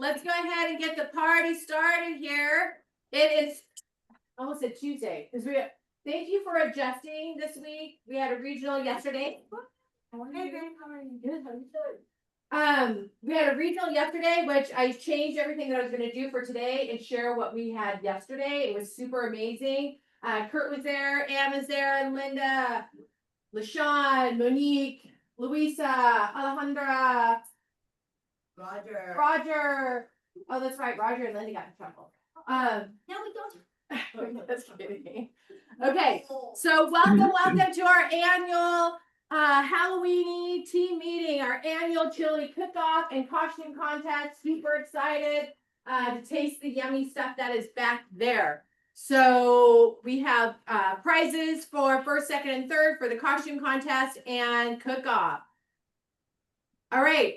let's go ahead and get the party started here. It is almost a Tuesday because thank you for adjusting this week. We had a regional yesterday. Hey, Graham, how are you? Good. How are you doing? We had a regional yesterday, which I changed everything that I was going to do for today and share what we had yesterday. It was super amazing. Kurt was there, Ann was there, and Linda, LaShawn, Monique, Louisa, Alejandra, Roger. Oh, that's right. Roger and Linda got in trouble. No, we don't. That's kidding. Okay, so welcome to our annual Halloweeny team meeting, our annual chili cook-off and costume contest. Super excited to taste the yummy stuff that is back there. So we have prizes for first, second, and third for the costume contest and cook-off. All right,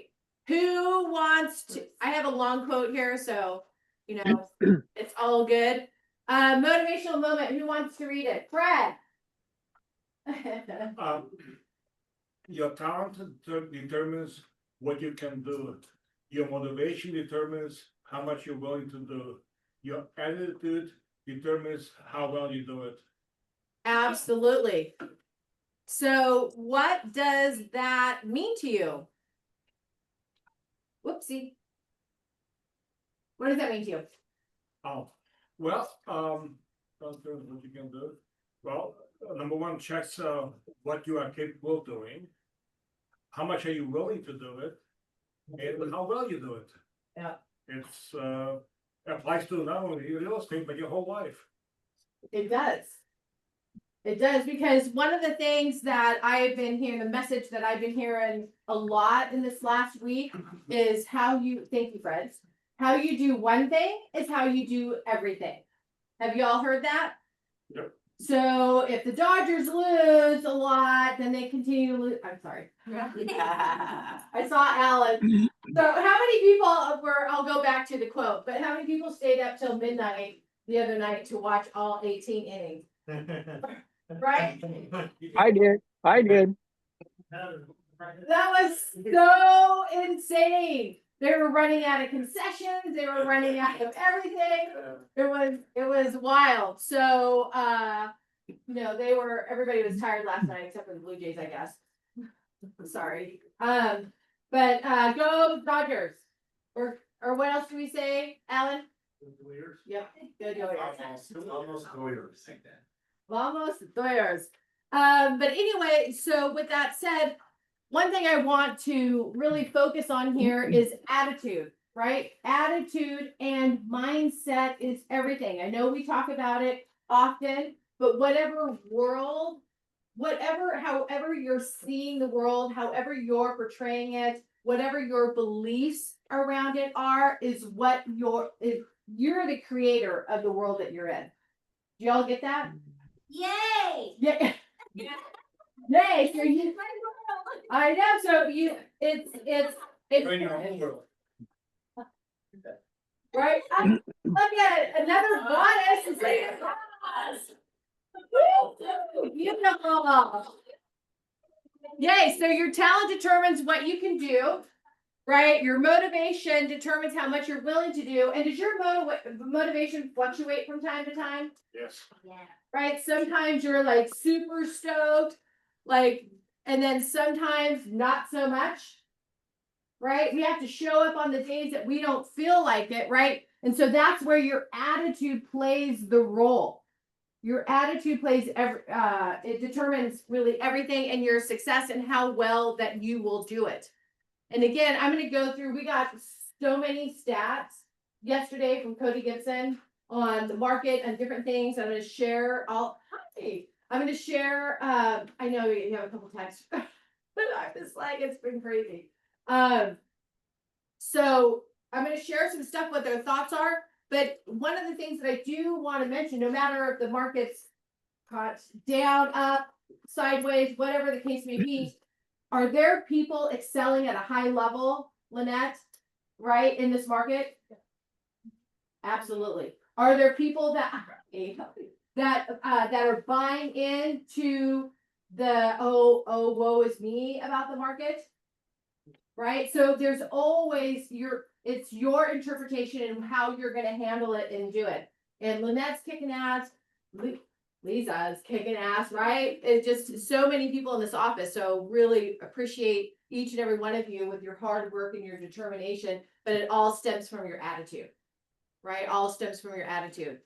who wants to? I have a long quote here, so you know it's all good. Motivational moment. Who wants to read it? Fred. Your talent determines what you can do. Your motivation determines how much you're willing to do. Your attitude determines how well you do it. Absolutely. So what does that mean to you? Whoopsie. What does that mean to you? Oh, well, what you can do. Well, number one, checks what you are capable of doing. How much are you willing to do it? And how well you do it. Yeah. It's applies to not only your real estate, but your whole life. It does. It does, because one of the things that I've been hearing, the message that I've been hearing a lot in this last week is how you, thank you, Fred, how you do one thing is how you do everything. Have you all heard that? Yep. So if the Dodgers lose a lot, then they continue to lose. I'm sorry. I saw Alan. So how many people I'll go back to the quote, but how many people stayed up till midnight the other night to watch all 18 innings? Right? I did. That was so insane. They were running out of concessions. They were running out of everything. It was wild. So, everybody was tired last night except for the Blue Jays, I guess. Sorry. But go Dodgers. Or what else do we say, Alan? Yep. Go Dodgers. Almost Dodgers. Almost Dodgers. But anyway, so with that said, one thing I want to really focus on here is attitude, right? Attitude and mindset is everything. I know we talk about it often, but however you're seeing the world, however you're portraying it, whatever your beliefs around it are, is what you're the creator of the world that you're in. Do y'all get that? Yay! Yeah. Yay! So I know. So it's In your own world. right. Look at it. Another goddess is here. Beautiful. Yay! So your talent determines what you can do, right? Your motivation determines how much you're willing to do. And does your motivation fluctuate from time to time? Yes. Yeah. Right? Sometimes you're like super stoked, and then sometimes not so much. Right? We have to show up on the days that we don't feel like it, right? And so that's where your attitude plays the role. Your attitude plays it determines really everything in your success and how well that you will do it. And again, I'm going to go through, we got so many stats yesterday from Cody Gibson on the market and different things. I'm going to share I'm going to share, I know you have a couple texts, but I'm just like, it's been crazy. So I'm going to share some stuff, what their thoughts are. But one of the things that I do want to mention, no matter if the market's caught down, up, sideways, whatever the case may be, are there people excelling at a high level, Lynette, right, in this market? Absolutely. Are there people that are buying into the woe is me about the market? right? So there's always it's your interpretation and how you're gonna handle it and do it. And Lynette's kicking ass, Lisa's kicking ass, right? It's just so many people in this office, so really appreciate each and every one of you with your hard work and your determination, but it all stems from your attitude, right? All stems from your attitude.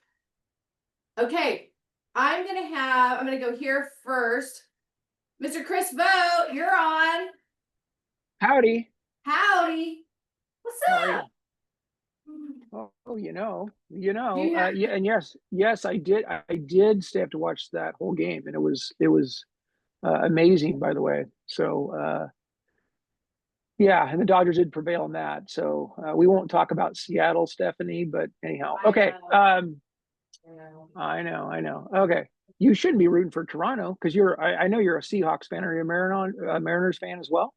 Okay, I'm gonna go here first. Mr. Chris Vogt, you're on. Howdy. Howdy. What's How are you? up? Oh, Do you have- yeah, and yes, I did. I did stay up to watch that whole game, and it was amazing, by the way. So, yeah, and the Dodgers did prevail in that. So we won't talk about Seattle, Stephanie, but anyhow, I okay. know. I know. Okay, you shouldn't be rooting for Toronto because I know you're a Seahawks fan. Are you a Mariners fan as well?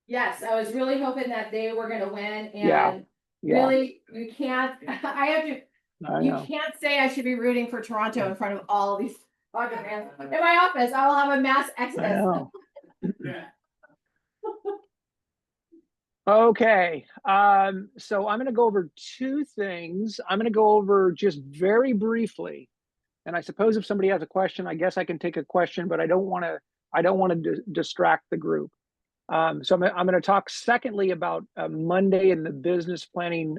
Yes, I was really hoping that they were gonna win Yeah, and yeah, really, you can't, I you know. can't say I should be rooting for Toronto in front of all of these fucking fans. In my office, I will have a mass I exodus. know. Okay, so I'm going to go over two things. I'm going to go over just very briefly, and I suppose if somebody has a question, I guess I can take a question, but I don't want to. I don't want to distract the group. So I'm going to talk secondly about Monday and the business planning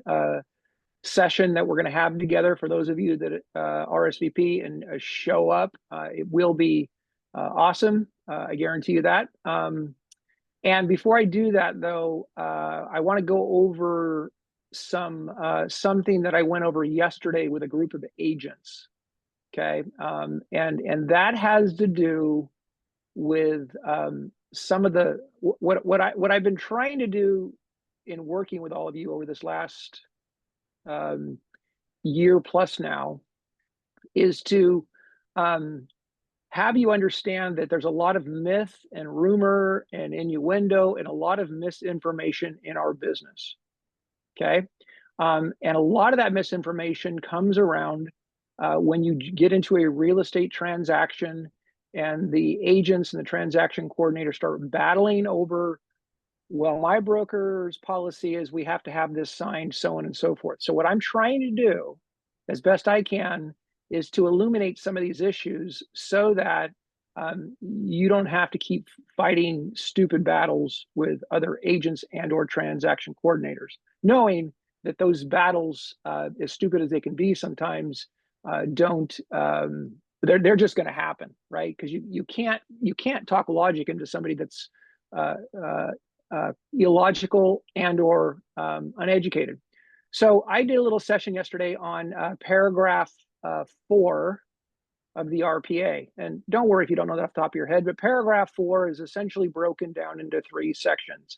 session that we're going to have together. For those of you that RSVP and show up, it will be awesome. I guarantee you that. And before I do that, though, I want to go over something that I went over yesterday with a group of agents. Okay, and that has to do with some of the what I've been trying to do in working with all of you over this last year plus now is to have you understand that there's a lot of myth and rumor and innuendo and a lot of misinformation in our business. Okay. And a lot of that misinformation comes around when you get into a real estate transaction and the agents and the transaction coordinator start battling over, well, my broker's policy is we have to have this signed, so on and so forth. So what I'm trying to do as best I can is to illuminate some of these issues so that you don't have to keep fighting stupid battles with other agents and or transaction coordinators, knowing that those battles, as stupid as they can be sometimes, don't they're just going to happen, right? Because you can't talk logic into somebody that's uh, uh, illogical and or uneducated. So I did a little session yesterday on paragraph 4 of the RPA. And don't worry if you don't know that off the top of your head, but paragraph 4 is essentially broken down into 3 sections.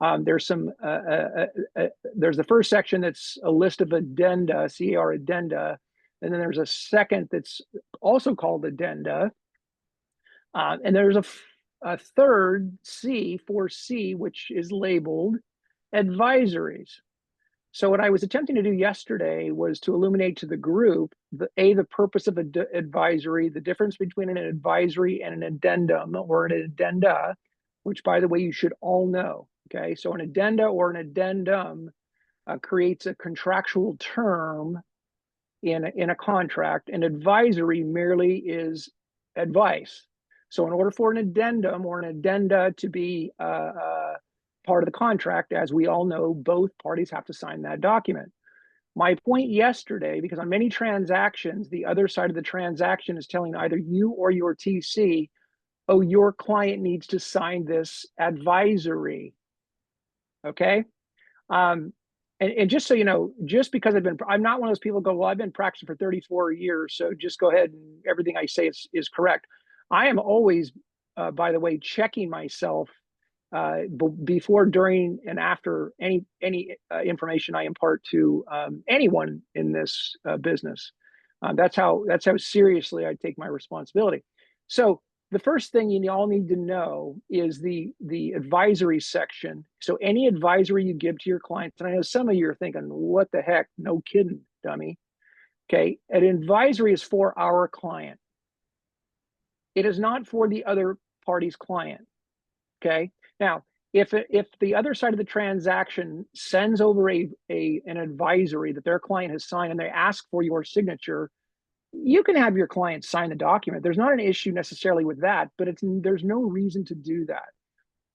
There's the first section that's a list of addenda, CAR addenda, and then there's a second that's also called addenda, and there's a third C, 4C, which is labeled advisories. So what I was attempting to do yesterday was to illuminate to the group the purpose of an advisory, the difference between an advisory and an addendum or an addenda, which, by the way, you should all know. Okay, so an addenda or an addendum creates a contractual term in a contract. An advisory merely is advice. So in order for an addendum or an addenda to be part of the contract, as we all know, both parties have to sign that document. My point yesterday, because on many transactions, the other side of the transaction is telling either you or your TC, oh, your client needs to sign this advisory. Okay. And just so you know, just because I'm not one of those people who go, well, I've been practicing for 34 years, so just go ahead and everything I say is correct. I am always, by the way, checking myself before, during, and after any information I impart to anyone in this business. That's how seriously I take my responsibility. So the first thing you all need to know is the advisory section. So any advisory you give to your clients, and I know some of you are thinking, what the heck? No kidding, dummy. Okay, an advisory is for our client. It is not for the other party's client. Okay, now if the other side of the transaction sends over an advisory that their client has signed and they ask for your signature, you can have your client sign the document. There's not an issue necessarily with that, but there's no reason to do that.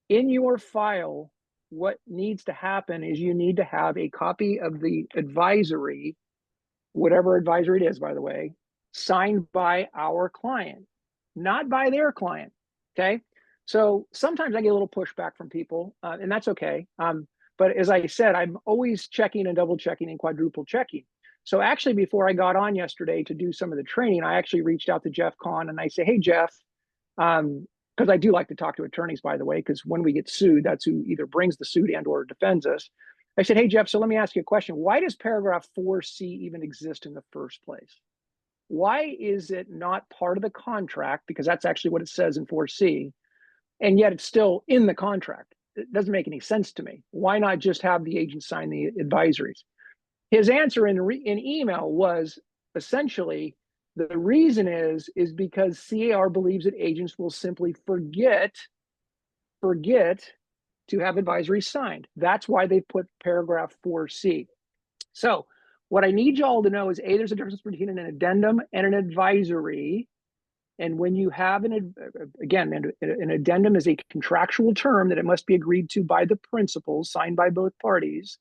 In your file, what needs to happen is you need to have a copy of the advisory, whatever advisory it is, by the way, signed by our client, not by their client. Okay. So sometimes I get a little pushback from people, and that's okay. But as I said, I'm always checking and double checking and quadruple checking. So actually, before I got on yesterday to do some of the training, I actually reached out to Jeff Kahn and I say, hey, Jeff, because I do like to talk to attorneys, by the way, because when we get sued, that's who either brings the suit and or defends us. I said, hey, Jeff, so let me ask you a question. Why does paragraph 4C even exist in the first place? Why is it not part of the contract? Because that's actually what it says in 4C. And yet it's still in the contract. It doesn't make any sense to me. Why not just have the agent sign the advisories? His answer in email was essentially, the reason is because CAR believes that agents will simply forget to have advisories signed. That's why they put paragraph 4C. So what I need y'all to know is, A, there's a difference between an addendum and an advisory. And when you have an addendum is a contractual term that it must be agreed to by the principals, signed by both parties.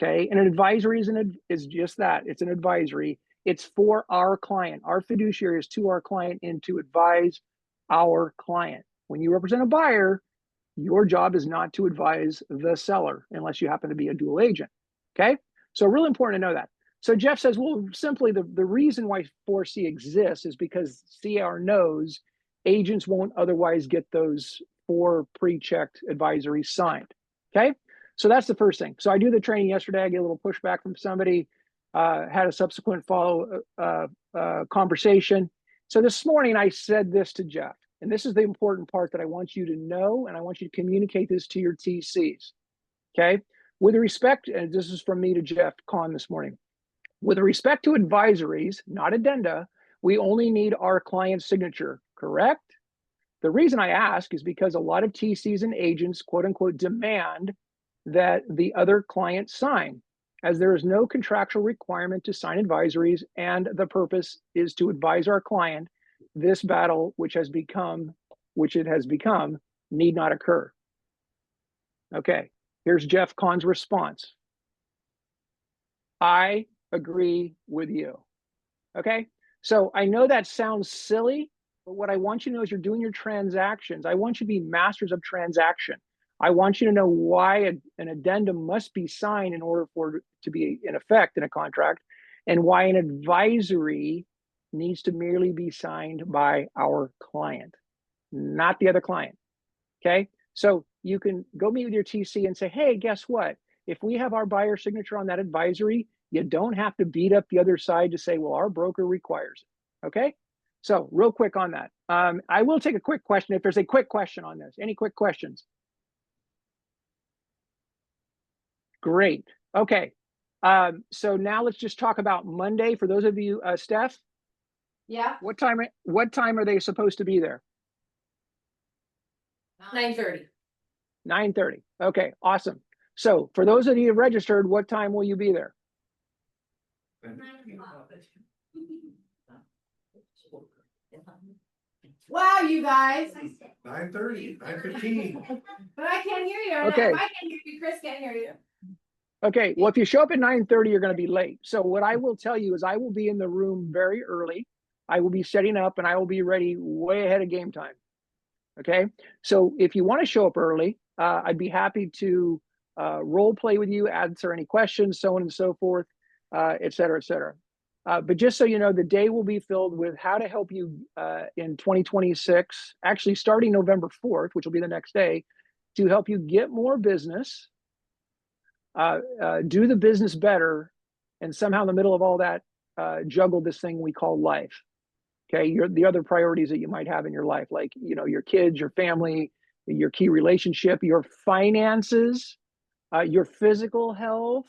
Okay, and an advisory is just that. It's an advisory. It's for our client. Our fiduciary is to our client and to advise our client. When you represent a buyer, your job is not to advise the seller unless you happen to be a dual agent. Okay, so really important to know that. So Jeff says, well, simply the reason why 4C exists is because CAR knows agents won't otherwise get those 4 pre-checked advisories signed. Okay, so that's the first thing. So I do the training yesterday. I get a little pushback from somebody, had a subsequent follow conversation. So this morning I said this to Jeff, and this is the important part that I want you to know, and I want you to communicate this to your TCs. Okay, with respect, and this is from me to Jeff Kahn this morning. With respect to advisories, not addenda, we only need our client's signature, correct? The reason I ask is because a lot of TCs and agents, quote unquote, demand that the other client sign, as there is no contractual requirement to sign advisories, and the purpose is to advise our client. This battle, which it has become, need not occur. Okay, here's Jeff Kahn's response. I agree with you. Okay, so I know that sounds silly, but what I want you to know is you're doing your transactions. I want you to be masters of transaction. I want you to know why an addendum must be signed in order for it to be in effect in a contract, and why an advisory needs to merely be signed by our client, not the other client. Okay, so you can go meet with your TC and say, hey, guess what? If we have our buyer signature on that advisory, you don't have to beat up the other side to say, well, our broker requires it. Okay, so real quick on that. I will take a quick question if there's a quick question on this. Any quick questions? Great. Okay. So now let's just talk about Monday. For those of you, Steph, Yeah, what time are they supposed to be there? 9:30. 9:30. Okay, awesome. So for those of you registered, what time will you be there? 9 o'clock. Wow, you guys. 9:30, 9:15. But I can't hear you. Okay. If I can't hear you, Chris can't hear you. Okay, well, if you show up at 9:30, you're going to be late. So what I will tell you is I will be in the room very early. I will be setting up and I will be ready way ahead of game time. Okay, so if you want to show up early, I'd be happy to role play with you, answer any questions, so on and so forth, et cetera, et cetera. But just so you know, the day will be filled with how to help you in 2026, actually starting November 4th, which will be the next day, to help you get more business, do the business better, and somehow in the middle of all that, juggle this thing we call life. Okay, the other priorities that you might have in your life, like, you know, your kids, your family, your key relationship, your finances, your physical health,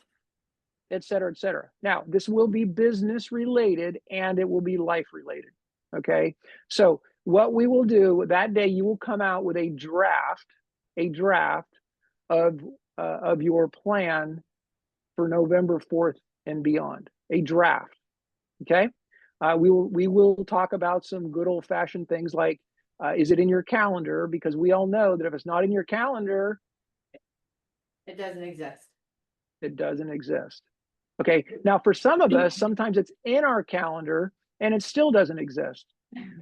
et cetera, et cetera. Now, this will be business related and it will be life related. Okay, so what we will do that day, you will come out with a draft of your plan for November 4th and beyond, a draft. Okay. We will talk about some good old fashioned things like, is it in your calendar? Because we all know that if it's not in your calendar, It doesn't exist. it doesn't exist. Okay. Now, for some of us, sometimes it's in our calendar and it still doesn't exist.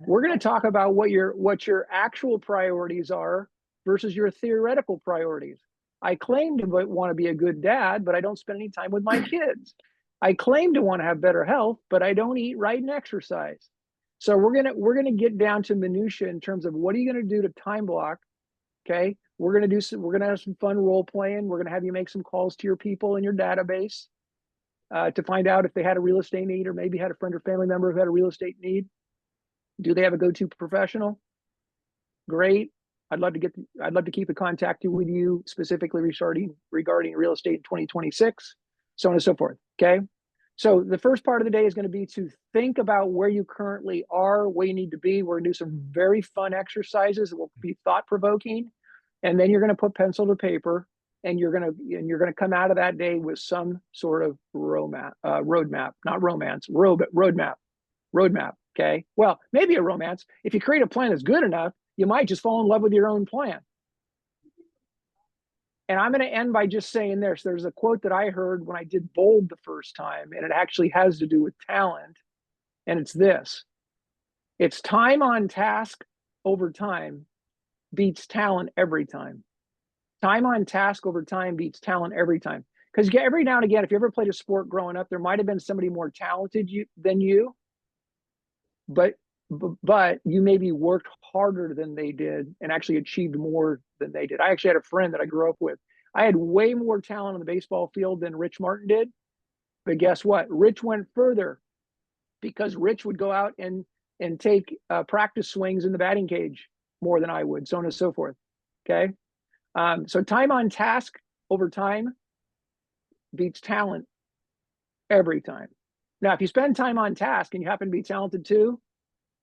We're going to talk about what your actual priorities are versus your theoretical priorities. I claim to want to be a good dad, but I don't spend any time with my kids. I claim to want to have better health, but I don't eat right and exercise. So we're gonna get down to minutia in terms of what are you going to do to time block. Okay, we're gonna have some fun role playing. We're gonna have you make some calls to your people in your database to find out if they had a real estate need or maybe had a friend or family member who had a real estate need. Do they have a go-to professional? Great. I'd love to keep in contact with you specifically regarding real estate in 2026, so on and so forth. Okay. So the first part of the day is going to be to think about where you currently are, where you need to be. We're going to do some very fun exercises that will be thought-provoking. And then you're going to put pencil to paper and you're going to come out of that day with some sort of roadmap, not romance, roadmap. Okay. Well, maybe a romance. If you create a plan that's good enough, you might just fall in love with your own plan. And I'm going to end by just saying this. There's a quote that I heard when I did Bold the first time, and it actually has to do with talent. And it's this: it's time on task over time beats talent every time. Time on task over time beats talent every time. Because every now and again, if you ever played a sport growing up, there might have been somebody more talented than you, but you maybe worked harder than they did and actually achieved more than they did. I actually had a friend that I grew up with. I had way more talent on the baseball field than Rich Martin did. But guess what? Rich went further because Rich would go out and take practice swings in the batting cage more than I would, so on and so forth. Okay. So time on task over time beats talent every time. Now, if you spend time on task and you happen to be talented too,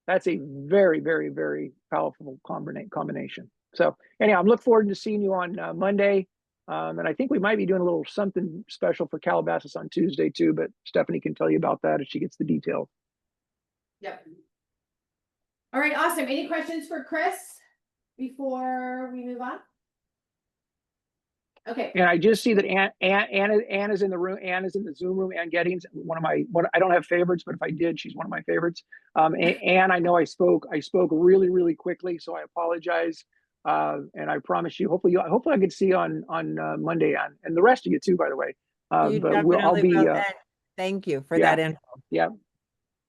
that's a very, very, very powerful combination. So anyhow, I'm looking forward to seeing you on Monday. And I think we might be doing a little something special for Calabasas on Tuesday too, but Stephanie can tell you about that if she gets the details. Yep. All right, awesome. Any questions for Chris before we move on? Okay. And I just see that Ann is in the room. Ann is in the Zoom room. Ann Gettings, I don't have favorites, but if I did, she's one of my favorites. Ann, I know I spoke really, really quickly, so I apologize. And I promise you, hopefully I can see you on Monday, Ann, and the rest of you too, by the way. You But definitely will. Thank you for that info. Yep.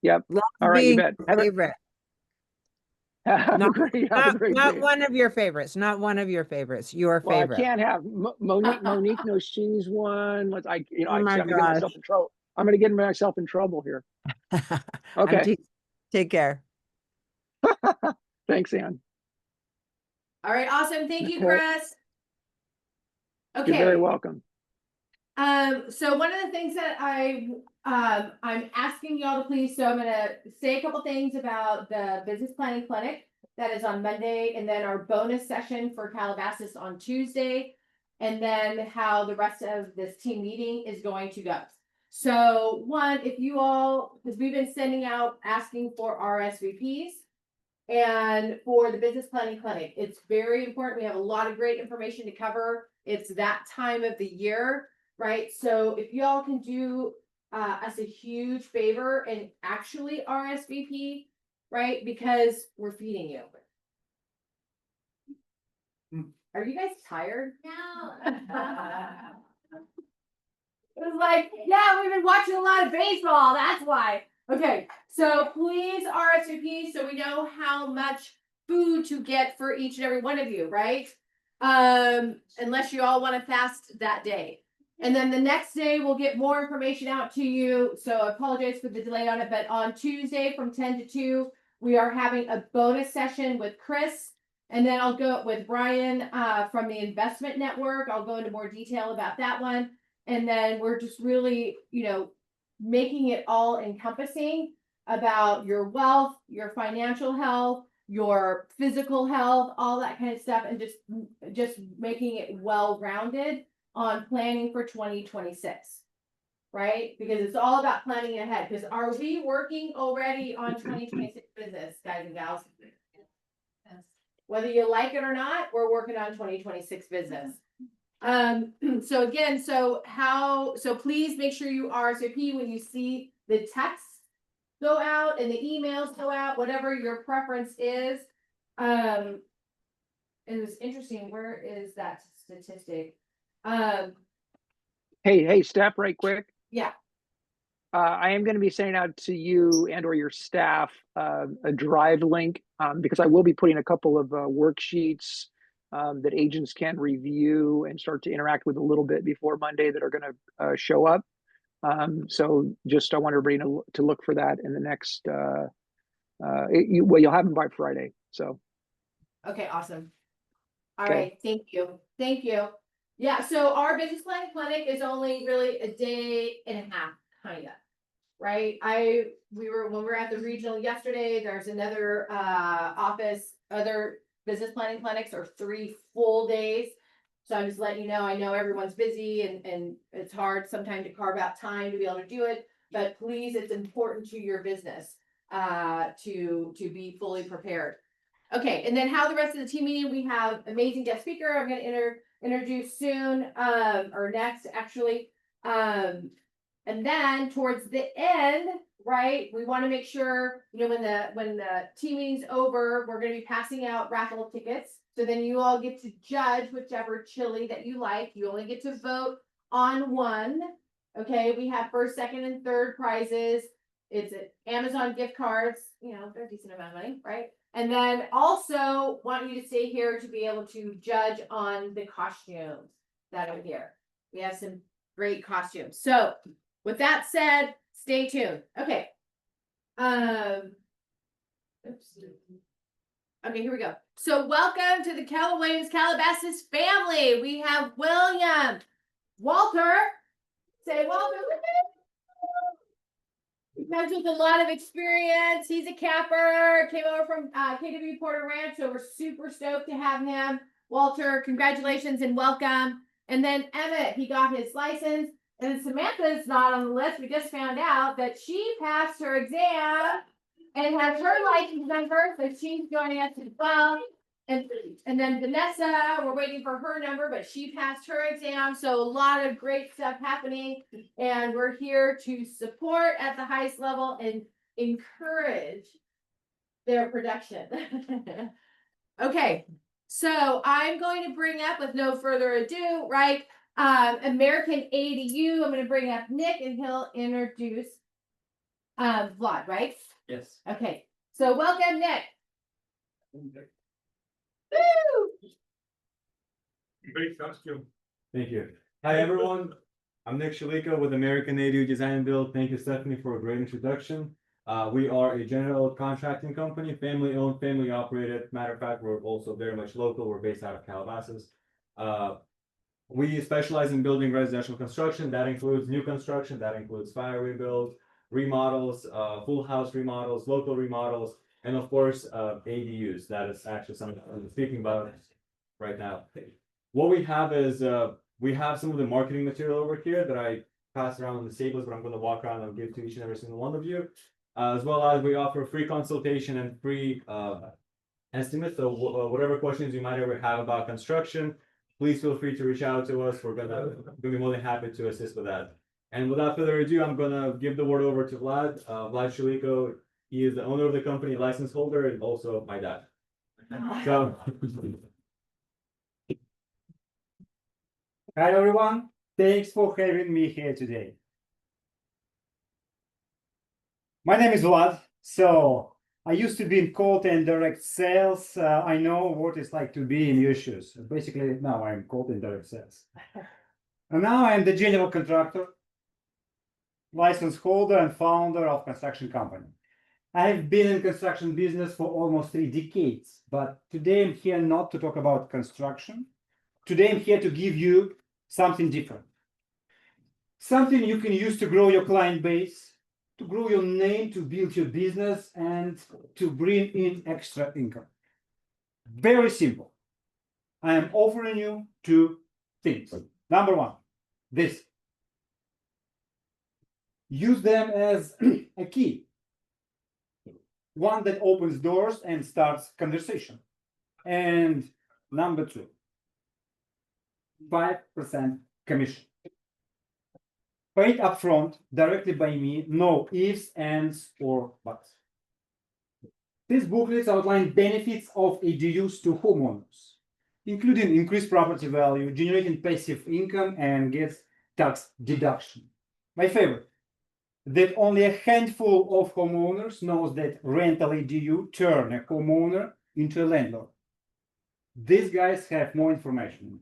Love All right, you being bet. favorite. Have a great Not day. one of your favorites. Not one of your favorites. Your Well, favorite. I can't have Monique knows she's one. Oh my I'm gonna get myself in trouble. I'm gonna get myself in trouble here. Okay. Take care. Thanks, Ann. All right, awesome. Thank you, Nicole. Chris. Okay. You're very welcome. So one of the things that I'm asking y'all to please, so I'm gonna say a couple things about the business planning clinic that is on Monday, and then our bonus session for Calabasas on Tuesday, and then how the rest of this team meeting is going to go. So one, if you all, because we've been sending out asking for RSVPs, and for the business planning clinic, it's very important. We have a lot of great information to cover. It's that time of the year, right? So if y'all can do us a huge favor and actually RSVP, right? Because we're feeding you. Are you guys tired? No. It was like, yeah, we've been watching a lot of baseball. That's why. Okay, so please RSVP so we know how much food to get for each and every one of you, right? Unless you all want to fast that day. And then the next day we'll get more information out to you. So I apologize for the delay on it, but on Tuesday from 10 to 2, we are having a bonus session with Chris. And then I'll go with Brian from the Investment Network. I'll go into more detail about that one. And then we're just really, making it all encompassing about your wealth, your financial health, your physical health, all that kind of stuff, and just making it well-rounded on planning for 2026. Right? Because it's all about planning ahead. Because are we working already on 2026 business, guys and gals? Whether you like it or not, we're working on 2026 business. So again, so please make sure you RSVP when you see the texts go out and the emails go out, whatever your preference is. It was interesting. Where is that statistic? Hey, Steph, right quick. Yeah. I am going to be sending out to you and or your staff a drive link because I will be putting a couple of worksheets that agents can review and start to interact with a little bit before Monday that are going to show up. So just I want everybody to look for that in the next. You'll have them by Friday. So. Okay, awesome. All right, thank you. Yeah, so our business planning clinic is only really a day and a half, kind of. Right, when we were at the regional yesterday, there's another office, other business planning clinics are 3 full days. So I'm just letting you know, I know everyone's busy and it's hard sometimes to carve out time to be able to do it, but please, it's important to your business to be fully prepared. Okay, and then how the rest of the team meeting, we have amazing guest speaker I'm going to introduce soon, or next actually. And then towards the end, right, we want to make sure, when the team meeting's over, we're going to be passing out raffle tickets. So then you all get to judge whichever chili that you like. You only get to vote on one. Okay, we have first, second, and third prizes. It's Amazon gift cards, they're a decent amount of money, right? And then also want you to stay here to be able to judge on the costumes that are here. We have some great costumes. So with that said, stay tuned. Okay. Oops. Okay, here we go. So welcome to the Keller Williams Calabasas family. We have William, Walter. Say welcome. He comes with a lot of experience. He's a capper. Came over from KW Porter Ranch, so we're super stoked to have him. Walter, congratulations and welcome. And then Emmett, he got his license. And Samantha's not on the list. We just found out that she passed her exam and has her license number, so she's joining us as well. And then Vanessa, we're waiting for her number, but she passed her exam. So a lot of great stuff happening. And we're here to support at the highest level and encourage their production. Okay, so I'm going to bring up, with no further ado, right? American ADU. I'm going to bring up Nick and he'll introduce Vlad, right? Yes. Okay, so welcome, Nick. Woo! Great costume. Thank you. Hi, everyone. I'm Nick Shaliko with American ADU Design and Build. Thank you, Stephanie, for a great introduction. We are a general contracting company, family owned, family operated. Matter of fact, we're also very much local. We're based out of Calabasas. We specialize in building residential construction. That includes new construction, that includes fire rebuilds, remodels, full house remodels, local remodels, and of course, ADUs. That is actually something I'm speaking about right now. What we have is, we have some of the marketing material over here that I pass around on the tables, but I'm going to walk around and give to each and every single one of you. As well as we offer free consultation and free estimates. So whatever questions you might ever have about construction, please feel free to reach out to us. We're gonna be more than happy to assist with that. And without further ado, I'm gonna give the word over to Vlad. Vlad Shaliko. He is the owner of the company, license holder, and also my dad. So, hi everyone. Thanks for having me here today. My name is Vlad. So I used to be in cold and direct sales. I know what it's like to be in your shoes. Basically, now I'm cold and direct sales. And now I'm the general contractor, license holder, and founder of construction company. I've been in construction business for almost 3 decades, but today I'm here not to talk about construction. Today I'm here to give you something different. Something you can use to grow your client base, to grow your name, to build your business, and to bring in extra income. Very simple. I am offering you two things. Number one, this. Use them as a key. One that opens doors and starts conversation. And number two, 5% commission. Paid upfront directly by me, no ifs, ands, or buts. These booklets outline benefits of ADUs to homeowners, including increased property value, generating passive income, and gets tax deduction. My favorite, that only a handful of homeowners knows that rental ADU turn a homeowner into a landlord. These guys have more information.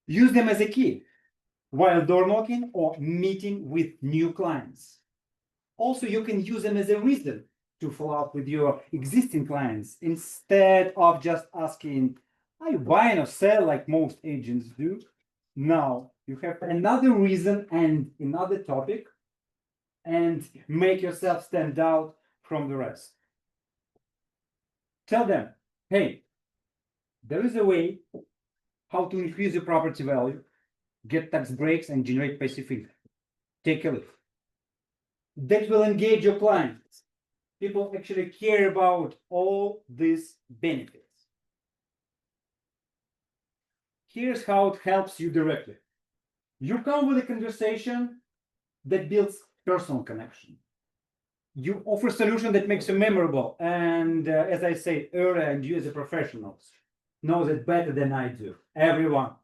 Use them as a key while door knocking or meeting with new clients. Also, you can use them as a reason to follow up with your existing clients instead of just asking, are you buying or sell like most agents do? Now you have another reason and another topic and make yourself stand out from the rest. Tell them, hey, there is a way how to increase your property value, get tax breaks, and generate passive income. Take a look. That will engage your clients. People actually care about all these benefits. Here's how it helps you directly. You come with a conversation that builds personal connection. You offer a solution that makes you memorable. And as I said earlier, and you as a professional knows it better than I do. Everyone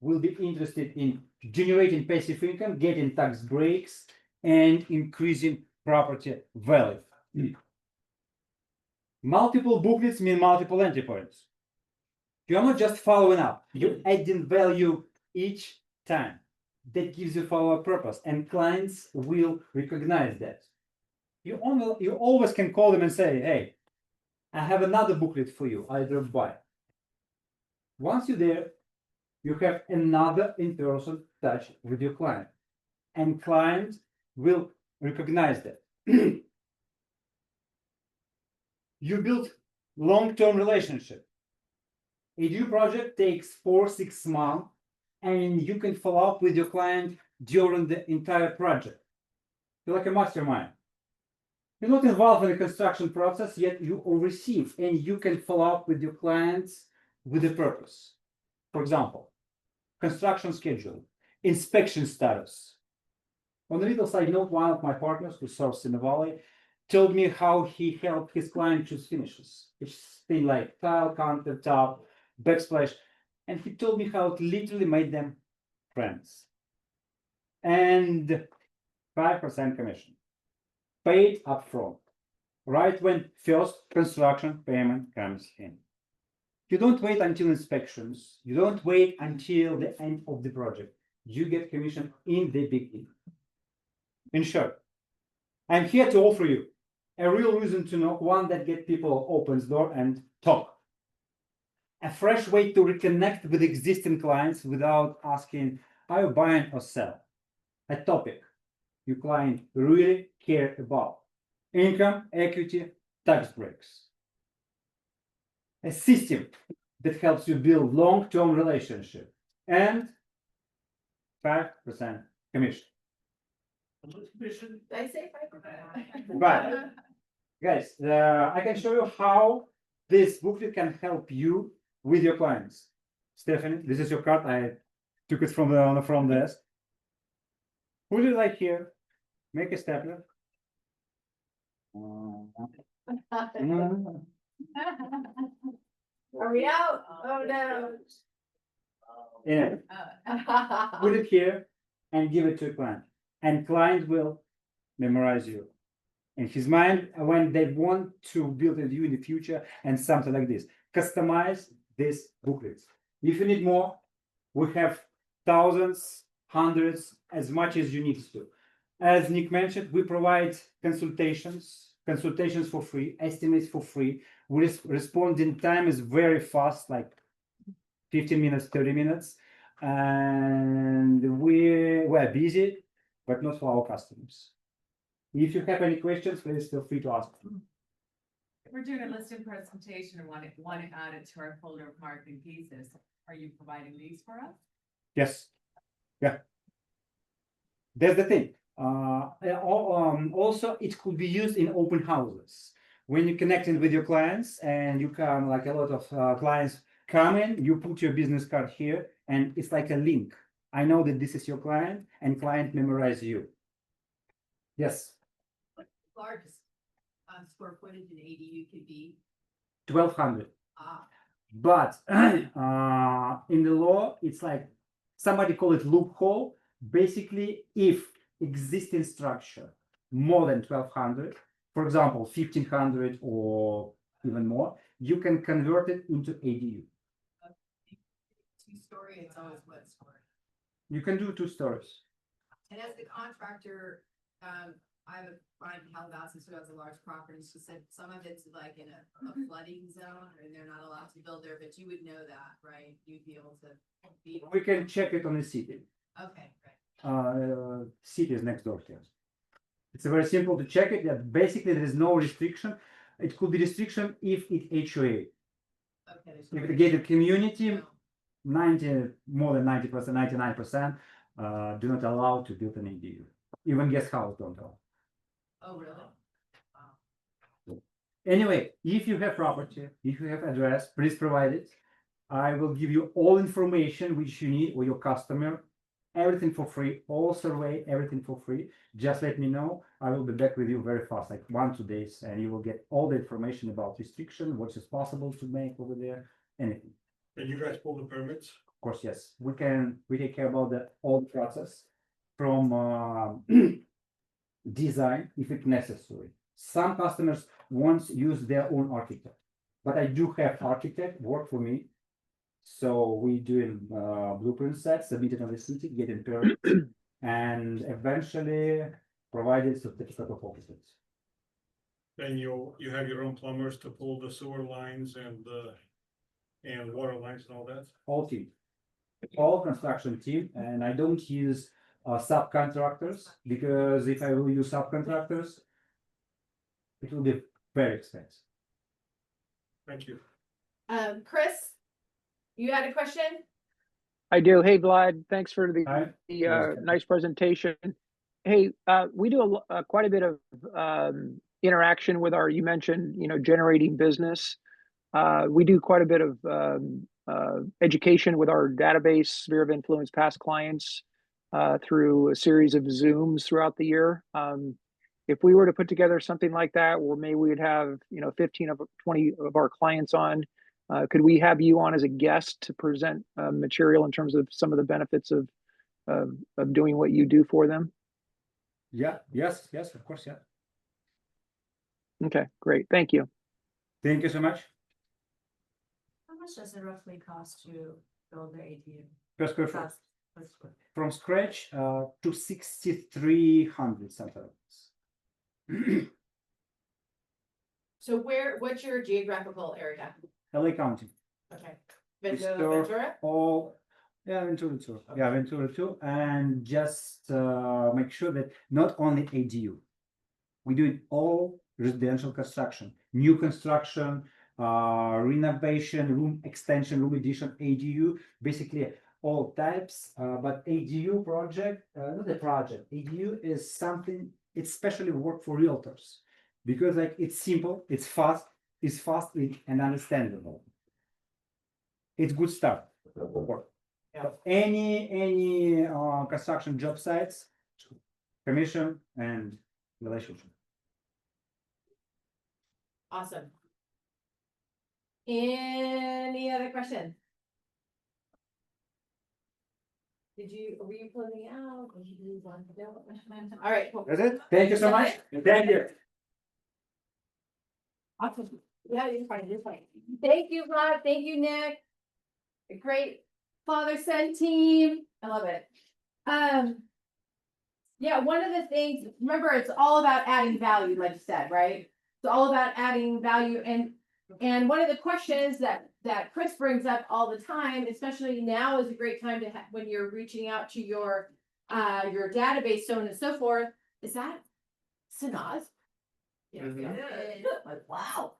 will be interested in generating passive income, getting tax breaks, and increasing property value. Multiple booklets mean multiple entry points. You're not just following up, you're adding value each time. That gives you follow-up purpose, and clients will recognize that. You always can call them and say, hey, I have another booklet for you, I drove by. Once you're there, you have another in-person touch with your client, and client will recognize that. You build long-term relationship. A new project takes 4-6 months, and you can follow up with your client during the entire project. You're like a mastermind. You're not involved in the construction process, yet you oversee, and you can follow up with your clients with a purpose. For example, construction schedule, inspection status. On the little side note, one of my partners who serves in the valley told me how he helped his client choose finishes. It's things like tile, countertop, backsplash, and he told me how it literally made them friends. And 5% commission, paid upfront, right when first construction payment comes in. You don't wait until inspections. You don't wait until the end of the project. You get commission in the beginning. In short, I'm here to offer you a real reason to know, one that gets people opens door and talk. A fresh way to reconnect with existing clients without asking, are you buying or sell? A topic your client really care about. Income, equity, tax breaks. A system that helps you build long-term relationship, and 5% commission. Did I say 5%? Right. Guys, I can show you how this booklet can help you with your clients. Stephanie, this is your card. I took it from the front desk. Put it like here. Make a stapler. Are we out? Oh no. Yeah. Put it here and give it to a client. And client will memorize you in his mind when they want to build with you in the future and something like this. Customize these booklets. If you need more, we have thousands, hundreds, as much as you need to. As Nick mentioned, we provide consultations for free, estimates for free. Responding time is very fast, like 15 minutes, 30 minutes. and we're busy, but not for our customers. If you have any questions, please feel free to ask. If we're doing a listing presentation and want to add it to our folder of marketing pieces, are you providing these for us? Yes. Yeah. That's the thing. Also, it could be used in open houses. When you're connecting with your clients and you come, like a lot of clients come in, you put your business card here and it's like a link. I know that this is your client and client memorize you. Yes, Largest square footage in ADU could be. 1,200. Ah, But in the law, it's like somebody call it loophole. Basically, if existing structure more than 1,200, for example, 1,500 or even more, you can convert it into ADU. 2-story, it's always 1 story. You can do 2 stories. And as the contractor, I have a client in Calabasas who has a large property. She said some of it's like in a flooding zone and they're not allowed to build there, but you would know that, right? You'd be able to be. We can check it on the city. Okay, great. City is next door here. It's very simple to check it. That basically there is no restriction. It could be restriction if it HOA. Okay. If it gated community, No. 90 more than 90%, 99% do not allow to build an ADU. Even guest house don't allow. Oh, really? Wow. Anyway, if you have property, if you have address, please provide it. I will give you all information which you need or your customer, everything for free, all survey, everything for free. Just let me know. I will be back with you very fast, like 1-2 days, and you will get all the information about restriction, what is possible to make over there, anything. And you guys pull the permits? Of course, yes, we take care about the whole process from design if it's necessary. Some customers want to use their own architect, but I do have architect work for me. So we doing blueprint sets, submitted on the city, getting permits, and eventually provided certificate of occupancy. Then you have your own plumbers to pull the sewer lines and water lines and all that? All team, all construction team, and I don't use subcontractors because if I will use subcontractors, it will be very expensive. Thank you. Chris, you had a question? I do. Hey, Vlad, thanks for Hi. the nice presentation. Hey, we do quite a bit of interaction with our, you mentioned, generating business. We do quite a bit of education with our database, sphere of influence past clients through a series of Zooms throughout the year. If we were to put together something like that, where maybe we'd have 15 of 20 of our clients on, could we have you on as a guest to present material in terms of some of the benefits of doing what you do for them? Yeah, yes, of course, yeah. Okay, great. Thank you. Thank you so much. How much does it roughly cost to build the ADU? Per square foot. From scratch to 6,300 sometimes. So what's your geographical area? LA County. Okay. We Ventura? store Ventura? all, yeah, Ventura too. Yeah, Ventura too. And just make sure that not only ADU, we do it all residential construction, new construction, renovation, room extension, room addition, ADU, basically all types. But ADU project, not a project, ADU is something, it's specially work for realtors because like it's simple, it's fast and understandable. It's good stuff. Yeah. Any construction job sites, commission and relationship. Awesome. Any other questions? Were you closing out? Or did you want to go? All right, cool. That's it. Thank you so much. Thank you. Awesome. Yeah, you're fine, you're fine. Thank you, Vlad. Thank you, Nick. A great father-son team. I love it. Yeah, one of the things, remember, it's all about adding value, like you said, right? It's all about adding value. And And one of the questions that Chris brings up all the time, especially now is a great time to when you're reaching out to your database, so on and so forth, is that Sanaz? Yes, Mhm. it is. Like, wow.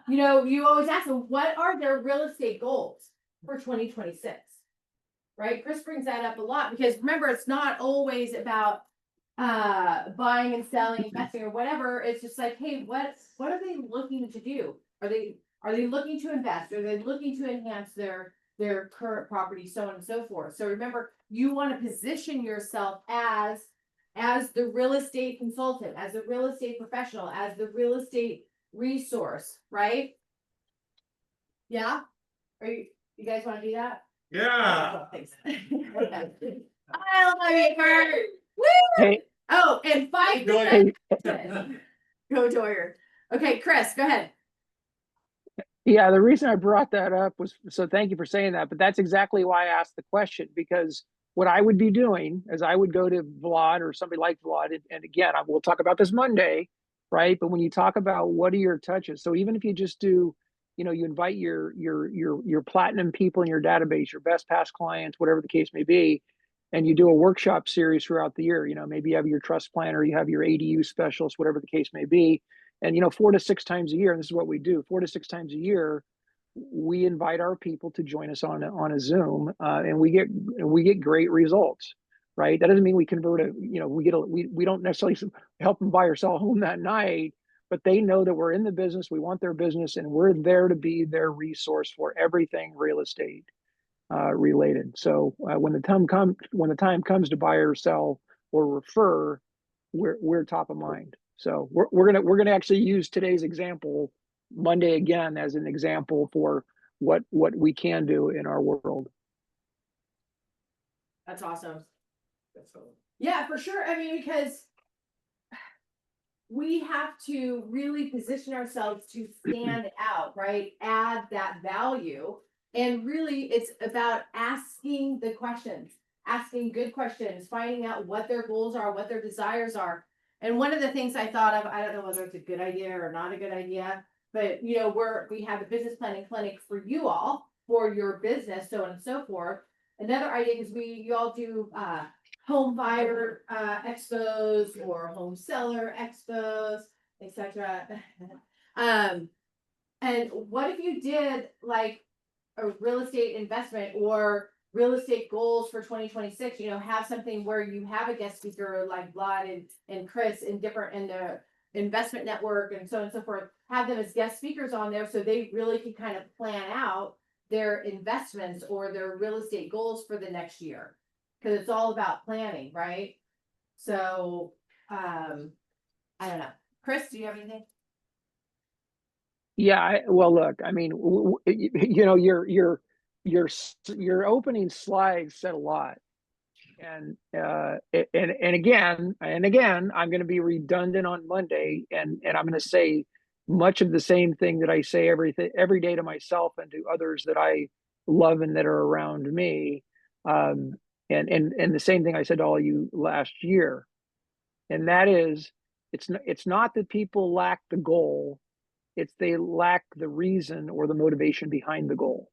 You know, you always ask them, what are their real estate goals for 2026? Right? Chris brings that up a lot because remember, it's not always about buying and selling, investing or whatever. It's just like, hey, what are they looking to do? Are they looking to invest? Are they looking to enhance their current property, so on and so forth? So remember, you want to position yourself as the real estate consultant, as a real estate professional, as the real estate resource, right? Yeah? Are you guys want to do that? Yeah. Thanks. I love you, Kurt. Woo! Hey, Oh, and 5 Go hey, Go Doyer. Okay, Chris, go ahead. yeah, the reason I brought that up was, so thank you for saying that, but that's exactly why I asked the question, because what I would be doing is I would go to Vlad or somebody like Vlad, and again, we'll talk about this Monday, right? But when you talk about what are your touches, so even if you just do, you invite your platinum people in your database, your best past clients, whatever the case may be, and you do a workshop series throughout the year, maybe you have your trust planner, you have your ADU specialist, whatever the case may be, and 4 to 6 times a year, and this is what we do, 4 to 6 times a year, we invite our people to join us on a Zoom, and we get great results, right? That doesn't mean we convert we don't necessarily help them buy or sell a home that night, but they know that we're in the business, we want their business, and we're there to be their resource for everything real estate related. So when the time comes to buy or sell or refer, we're top of mind. So we're gonna actually use today's example Monday again as an example for what we can do in our world. That's awesome. Yeah, for sure. I mean, because we have to really position ourselves to stand out, right? Add that value. And really, it's about asking the questions, asking good questions, finding out what their goals are, what their desires are. And one of the things I thought of, I don't know whether it's a good idea or not a good idea, but we have a business planning clinic for you all, for your business, so on and so forth. Another idea is you all do home buyer expos or home seller expos, etc. And what if you did like a real estate investment or real estate goals for 2026? Have something where you have a guest speaker like Vlad and Chris in the investment network and so on and so forth. Have them as guest speakers on there so they really can kind of plan out their investments or their real estate goals for the next year. Because it's all about planning, right? So, I don't know. Chris, do you have anything? Yeah, well, look, I mean, your opening slides said a lot, and again, I'm going to be redundant on Monday, and I'm going to say much of the same thing that I say every day to myself and to others that I love and that are around me, and the same thing I said to all you last year, and that is, it's not that people lack the goal, it's they lack the reason or the motivation behind the goal,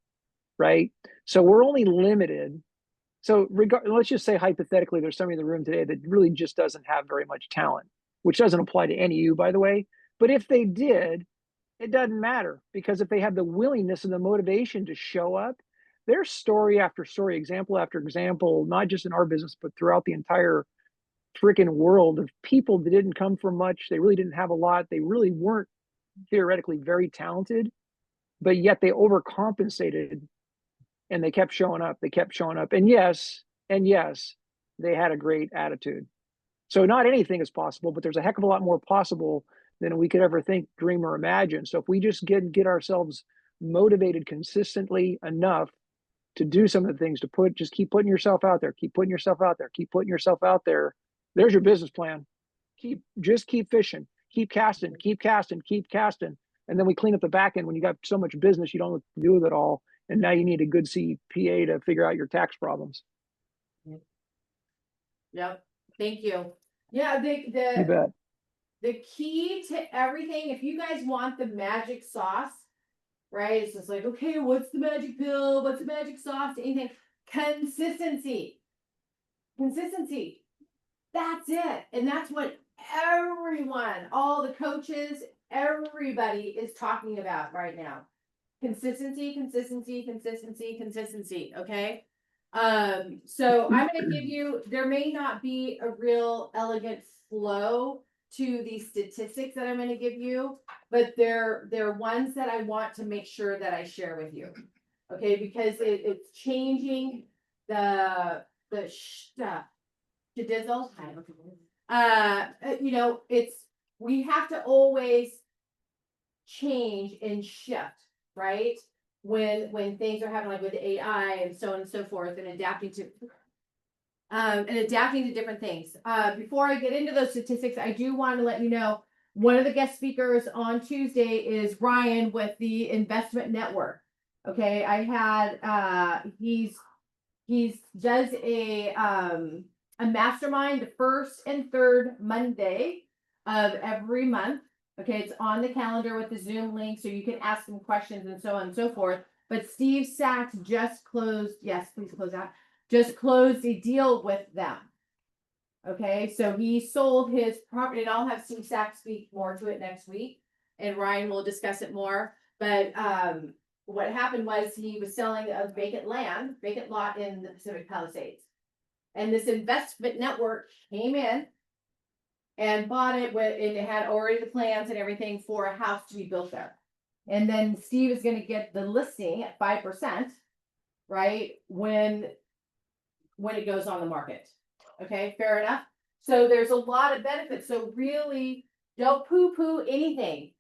right? So we're only limited. So let's just say hypothetically, there's somebody in the room today that really just doesn't have very much talent, which doesn't apply to any of you, by the way. But if they did, it doesn't matter, because if they have the willingness and the motivation to show up, there's story after story, example after example, not just in our business, but throughout the entire freaking world, of people that didn't come from much. They really didn't have a lot. They really weren't theoretically very talented, but yet they overcompensated and they kept showing up. They kept showing up. And yes, they had a great attitude. So not anything is possible, but there's a heck of a lot more possible than we could ever think, dream, or imagine. So if we just get ourselves motivated consistently enough to do some of the things, just keep putting yourself out there, keep putting yourself out there, keep putting yourself out there. There's your business plan. Just keep fishing, keep casting, and then we clean up the back end when you got so much business you don't know what to do with it all, and now you need a good CPA to figure out your tax problems. Yep. Thank you. Yeah, You bet. the key to everything, if you guys want the magic sauce, right? It's just like, okay, what's the magic pill? What's the magic sauce? Anything. Consistency. Consistency. That's it. And that's what everyone, all the coaches, everybody is talking about right now. Consistency, consistency, consistency, consistency. Okay. So I'm going to give you, there may not be a real elegant flow to these statistics that I'm going to give you, but they're ones that I want to make sure that I share with you. Okay. Because it's changing the stuff. Dizzle. You know, we have to always change and shift, right? When things are happening, like with AI and so on and so forth, and adapting to different things. Before I get into those statistics, I do want to let you know one of the guest speakers on Tuesday is Ryan with the Investment Network. Okay, I had he's does a mastermind the first and third Monday of every month. Okay, it's on the calendar with the Zoom link, so you can ask them questions and so on and so forth. But Steve Sachs just closed, yes, please close out, just closed a deal with them. Okay, so he sold his property, and I'll have Steve Sachs speak more to it next week, and Ryan will discuss it more. But what happened was he was selling a vacant lot in the Pacific Palisades. And this investment network came in and bought it and it had already the plans and everything for a house to be built there. And then Steve is going to get the listing at 5%, right? When it goes on the market. Okay, fair enough. So there's a lot of benefits. So really don't poo-poo anything.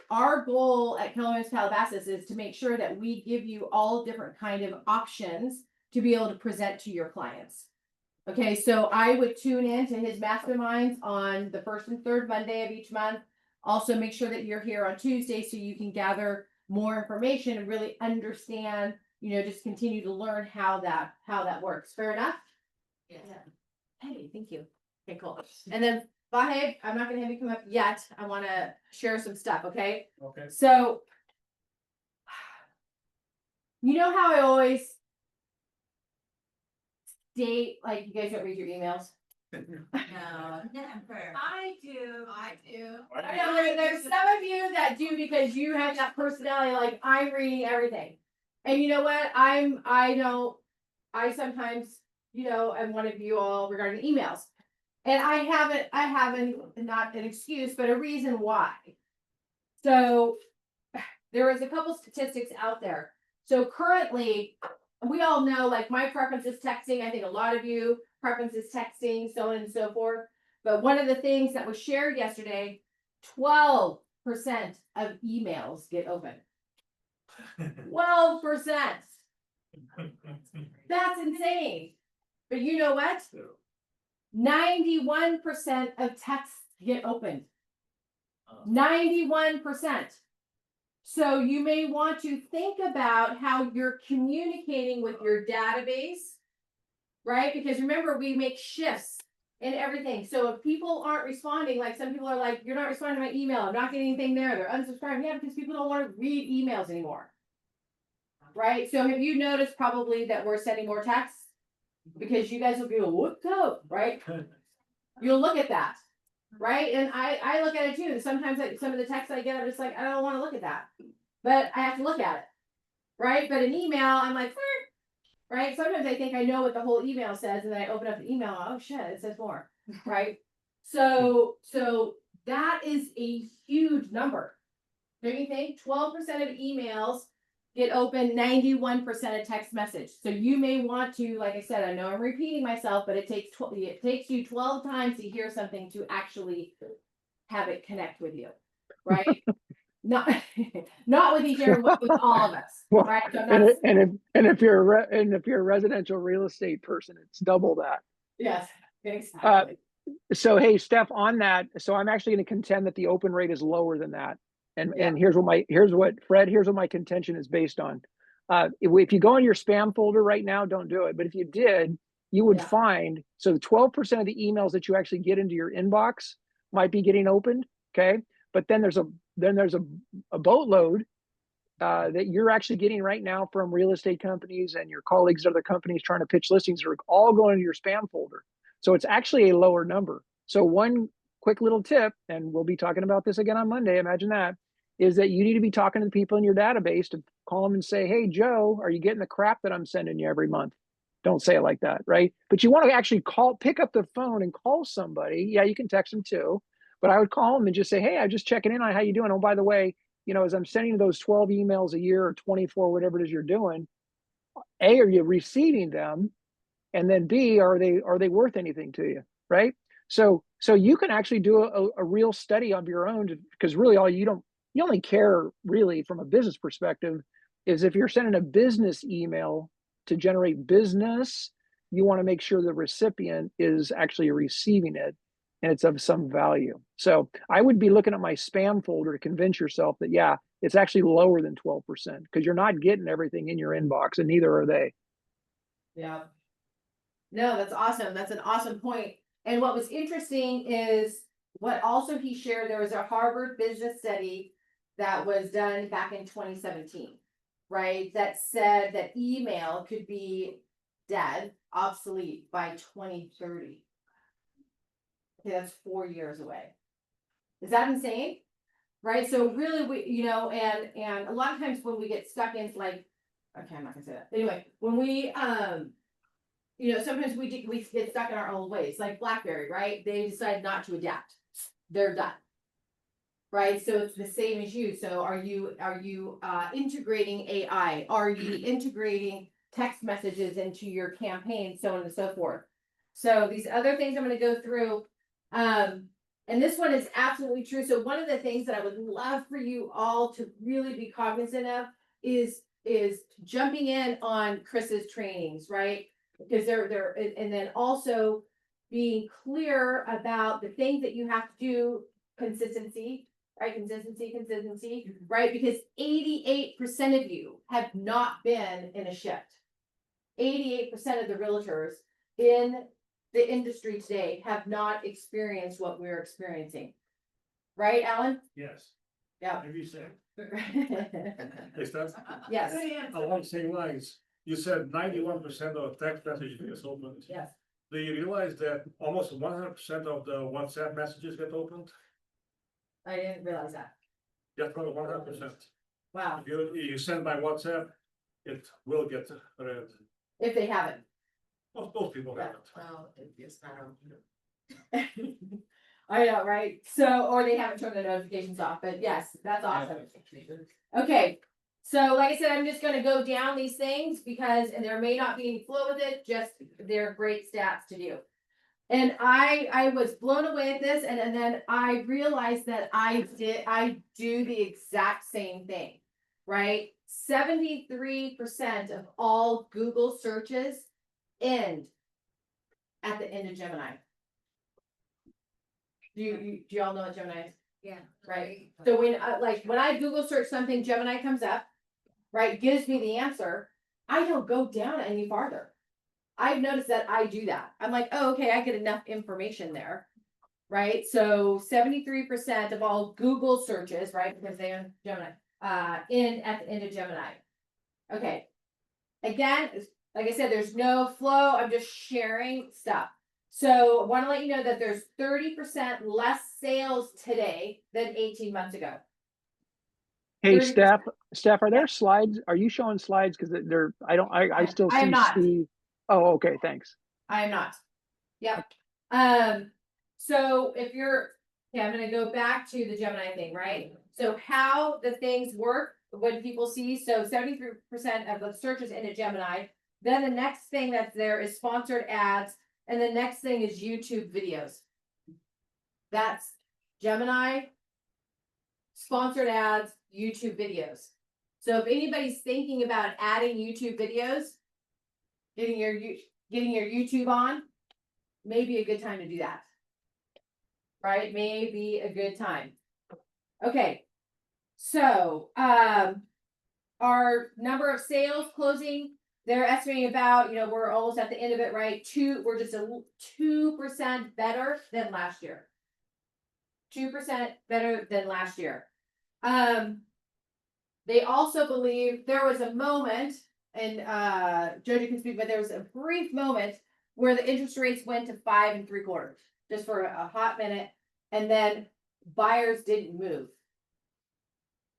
Our goal at Calabasas is to make sure that we give you all different kind of options to be able to present to your clients. Okay, so I would tune in to his masterminds on the first and third Monday of each month. Also make sure that you're here on Tuesday so you can gather more information and really understand, just continue to learn how that works. Fair enough? Yeah. Hey, thank you. Okay, cool. And then Vahid, I'm not gonna have you come up yet. I want to share some stuff, okay? Okay. So, you know how I always state, like, you guys don't read your emails? No, never. I do. I know there's some of you that do because you have that personality, like I'm reading everything. And you know what? I sometimes, am one of you all regarding emails. And I haven't, not an excuse, but a reason why. So there is a couple statistics out there. So currently, we all know, like, my preference is texting. I think a lot of you preference is texting, so on and so forth. But one of the things that was shared yesterday, 12% of emails get opened. 12%. That's insane. But you know what? 91% of texts get opened. 91%. So you may want to think about how you're communicating with your database, right? Because remember, we make shifts in everything. So if people aren't responding, like some people are like, you're not responding to my email, I'm not getting anything there, they're unsubscribing. Yeah, because people don't want to read emails anymore. Right? So have you noticed probably that we're sending more texts? Because you guys will be whooped up, right? You'll look at that. Right. And I look at it too. Sometimes some of the texts I get, I'm just like, I don't want to look at that. But I have to look at it. Right. But an email, I'm like, right. Sometimes I think I know what the whole email says, and then I open up the email. Oh shit, it says more. Right. So that is a huge number. Don't you think? 12% of emails get open, 91% of text message. So you may want to, like I said, I know I'm repeating myself, but it takes you 12 times to hear something to actually have it connect with you, right? not with each other, but with all of us, Well, right? So if you're a residential real estate person, it's double that. yes, exactly. So hey, Steph, on that, so I'm actually going to contend that the open rate is lower than that. And here's what my contention is based on. If you go in your spam folder right now, don't do it. But if you did, you would find, so 12% of the emails that you actually get into your inbox might be getting opened. Okay. But then there's a boatload that you're actually getting right now from real estate companies and your colleagues at other companies trying to pitch listings are all going to your spam folder. So it's actually a lower number. So one quick little tip, and we'll be talking about this again on Monday, imagine that, is that you need to be talking to the people in your database to call them and say, hey, Joe, are you getting the crap that I'm sending you every month? Don't say it like that, right? But you want to actually pick up the phone and call somebody. Yeah, you can text them too, but I would call them and just say, hey, I'm just checking in on how you doing. Oh, by the way, as I'm sending those 12 emails a year or 24, whatever it is you're doing, A, are you receiving them? And then B, are they worth anything to you? Right. So you can actually do a real study of your own, because really you only care really from a business perspective is if you're sending a business email to generate business, you want to make sure the recipient is actually receiving it and it's of some value. So I would be looking at my spam folder to convince yourself that, yeah, it's actually lower than 12% because you're not getting everything in your inbox and neither are they. Yeah. No, that's awesome. That's an awesome point. And what was interesting is what also he shared, there was a Harvard business study that was done back in 2017, right? That said that email could be dead, obsolete by 2030. Okay, that's 4 years away. Is that insane? Right? So really we, and a lot of times when we get stuck in like, okay, I'm not gonna say that. Anyway, when we sometimes we get stuck in our own ways, like BlackBerry, right? They decide not to adapt. They're done. Right? So it's the same as you. So are you integrating AI? Are you integrating text messages into your campaign, so on and so forth? So these other things I'm going to go through, and this one is absolutely true. So one of the things that I would love for you all to really be cognizant of is jumping in on Chris's trainings, right? Because they're and then also being clear about the things that you have to do, consistency, right? Consistency, right? Because 88% of you have not been in a shift. 88% of the realtors in the industry today have not experienced what we're experiencing. Right, Alan? Yes. Yeah. Have you said? Is that? Yes. Along the same lines, you said 91% of text messages get opened. Yes. Do you realize that almost 100% of the WhatsApp messages get opened? I didn't realize that. Just from 100%. Wow. If you send by WhatsApp, it will get read. If they haven't. Most people have it. Well, it's not on. I know, right? So, or they haven't turned the notifications off, but yes, that's awesome. Okay. So like I said, I'm just gonna go down these things and there may not be any flow with it, just they're great stats to do. And I was blown away at this and then I realized that I do the exact same thing, right? 73% of all Google searches end at the end of Gemini. Do y'all know what Gemini is? Yeah. Right. So when I Google search something, Gemini comes up, right? Gives me the answer. I don't go down any farther. I've noticed that I do that. I'm like, oh, okay, I get enough information there. Right. So 73% of all Google searches, right? Because they are Gemini, end at the end of Gemini. Okay. Again, like I said, there's no flow. I'm just sharing stuff. So I want to let you know that there's 30% less sales today than 18 months ago. Hey, 30%. Steph, are there slides? Are you showing slides? Because I still I am see not. Steve. Oh, okay, thanks. I am not. Yep. So if you're, okay, I'm going to go back to the Gemini thing, right? So how the things work, when people see, so 73% of the searches into Gemini. Then the next thing that's there is sponsored ads. And the next thing is YouTube videos. That's Gemini, sponsored ads, YouTube videos. So if anybody's thinking about adding YouTube videos, getting your YouTube on, maybe a good time to do that. Right? Maybe a good time. Okay. So our number of sales closing, they're estimating about, we're almost at the end of it, right? We're just a 2% better than last year. 2% better than last year. They also believe there was a moment, and Jojo can speak, but there was a brief moment where the interest rates went to 5 3/4, just for a hot minute, and then buyers didn't move.